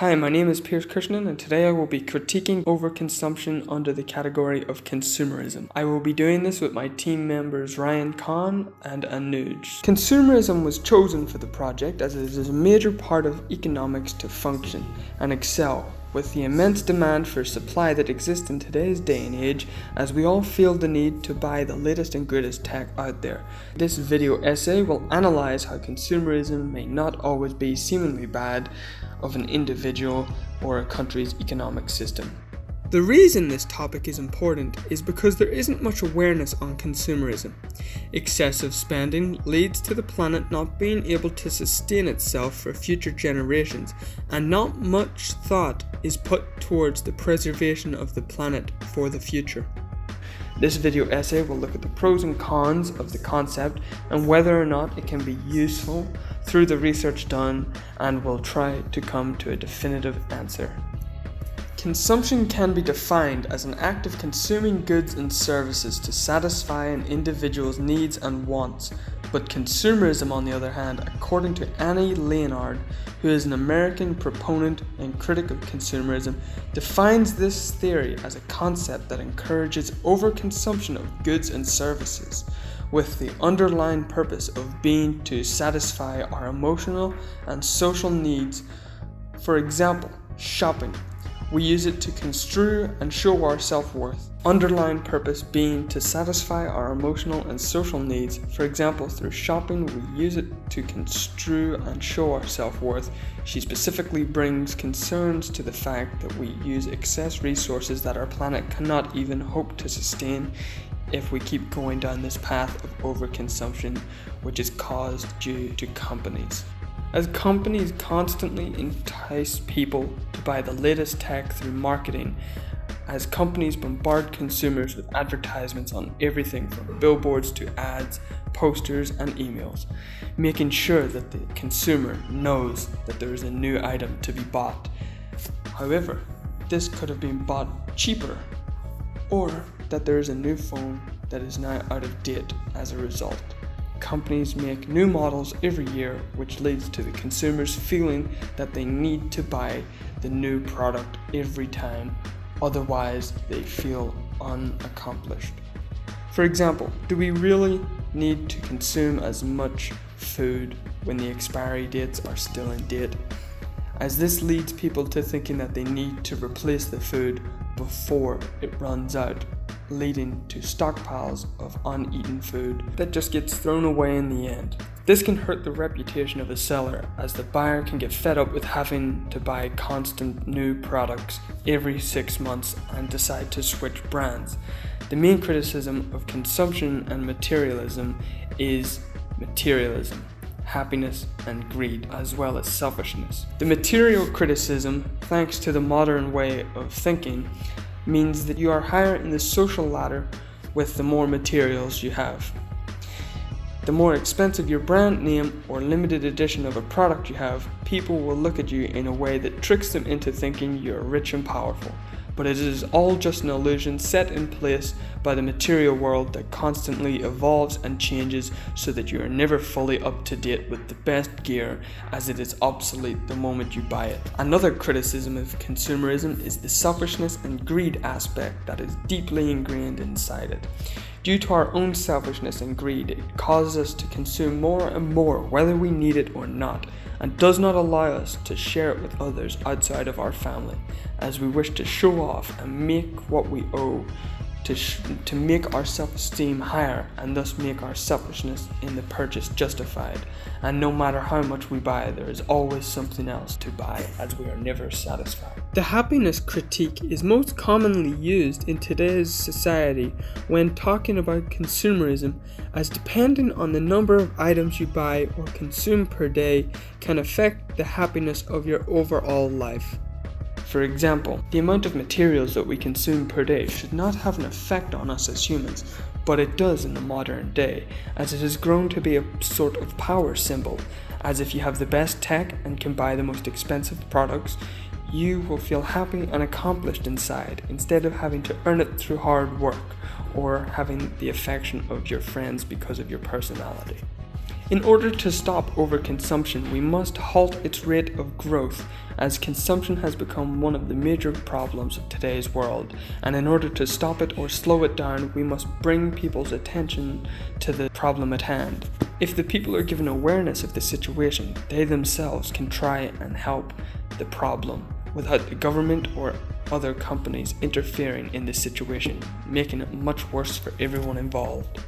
Hi, my name is Piers Krishnan, and today I will be critiquing overconsumption under the category of consumerism. I will be doing this with my team members Ryan Khan and Anuj. Consumerism was chosen for the project as it is a major part of economics to function and excel, with the immense demand for supply that exists in today's day and age, as we all feel the need to buy the latest and greatest tech out there. This video essay will analyze how consumerism may not always be seemingly bad of an individual or a country's economic system. The reason this topic is important is because there isn't much awareness on consumerism. Excessive spending leads to the planet not being able to sustain itself for future generations, and not much thought is put towards the preservation of the planet for the future. This video essay will look at the pros and cons of the concept and whether or not it can be useful through the research done, and will try to come to a definitive answer. Consumption can be defined as an act of consuming goods and services to satisfy an individual's needs and wants, but consumerism, on the other hand, according to Annie Leonard, who is an American proponent and critic of consumerism, defines this theory as a concept that encourages overconsumption of goods and services, with the underlying purpose of being to satisfy our emotional and social needs. For example, shopping. We use it to construe and show our self-worth. Underlying purpose being to satisfy our emotional and social needs. For example, through shopping, we use it to construe and show our self-worth. She specifically brings concerns to the fact that we use excess resources that our planet cannot even hope to sustain if we keep going down this path of overconsumption, which is caused due to companies. As companies constantly entice people to buy the latest tech through marketing, as companies bombard consumers with advertisements on everything from billboards to ads, posters, and emails, making sure that the consumer knows that there is a new item to be bought. However, this could have been bought cheaper, or that there is a new phone that is now out of date as a result. Companies make new models every year, which leads to the consumers feeling that they need to buy the new product every time, otherwise they feel unaccomplished. For example, do we really need to consume as much food when the expiry dates are still in date? As this leads people to thinking that they need to replace the food before it runs out, leading to stockpiles of uneaten food that just gets thrown away in the end. This can hurt the reputation of a seller, as the buyer can get fed up with having to buy constant new products every 6 months and decide to switch brands. The main criticism of consumption and materialism is materialism, happiness and greed, as well as selfishness. The material criticism, thanks to the modern way of thinking, means that you are higher in the social ladder with the more materials you have. The more expensive your brand name or limited edition of a product you have, people will look at you in a way that tricks them into thinking you're rich and powerful. But it is all just an illusion set in place by the material world that constantly evolves and changes, so that you are never fully up to date with the best gear, as it is obsolete the moment you buy it. Another criticism of consumerism is the selfishness and greed aspect that is deeply ingrained inside it. Due to our own selfishness and greed, it causes us to consume more and more whether we need it or not, and does not allow us to share it with others outside of our family, as we wish to show off and make what we owe to make our self-esteem higher, and thus make our selfishness in the purchase justified. And no matter how much we buy, there is always something else to buy, as we are never satisfied. The happiness critique is most commonly used in today's society when talking about consumerism, as depending on the number of items you buy or consume per day can affect the happiness of your overall life. For example, the amount of materials that we consume per day should not have an effect on us as humans, but it does in the modern day, as it has grown to be a sort of power symbol, as if you have the best tech and can buy the most expensive products, you will feel happy and accomplished inside, instead of having to earn it through hard work, or having the affection of your friends because of your personality. In order to stop overconsumption, we must halt its rate of growth, as consumption has become one of the major problems of today's world, and in order to stop it or slow it down, we must bring people's attention to the problem at hand. If the people are given awareness of the situation, they themselves can try and help the problem without the government or other companies interfering in the situation, making it much worse for everyone involved.